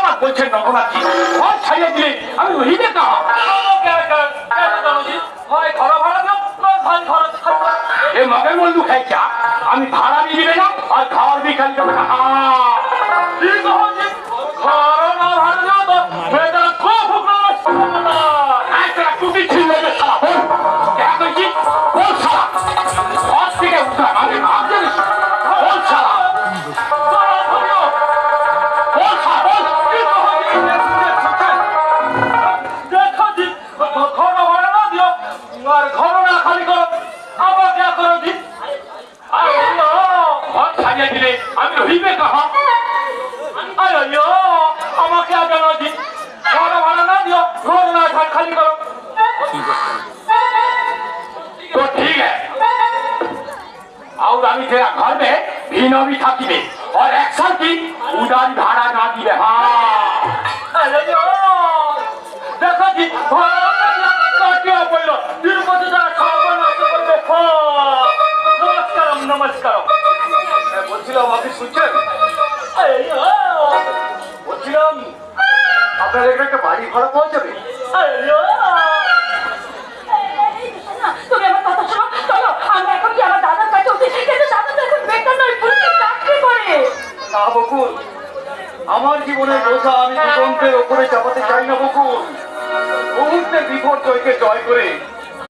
আর বলছেন নগনাথী ঘর ছাড়িয়ে দিলে আমি রহিবে কাহা? এ মগের বন্ধু খাইছা আমি ভাড়া দিয়ে দিবে না আর খাওয়ার বিকাল যাবে না। টুটি ছিল সারা বল সারা ঘর থেকে উঠান আমি ভাবছি বল সারা দিলে আমি রহিবে কাহা? আমাকে আগে নদী ঘর ভাড়া না দিও ঘর না খালি করো तो ठीक है और अभी तेरा घर में भीनो भी थकीबे और एक साल की उधारी भाड़ा ना दिबे। हाँ देखो जी काटिया बोलो तिरुपति जा खावा ना देखो नमस्कार नमस्कार বলছিলাম আপনি শুনছেন? বলছিলাম আপনার এখানে একটা বাড়ি ভাড়া পাওয়া যাবে? তুমি আমার কথা শোনো, চলো আমরা এখন কি আমার দাদার কাছে উঠি, কিন্তু দাদা তো এখন বেকার নয়, পুলিশে চাকরি করে। না বকুল, আমার জীবনের বোঝা আমি দিগন্তের ওপরে চাপাতে চাই না বকুল। মুহূর্তে বিপর্যয়কে জয় করে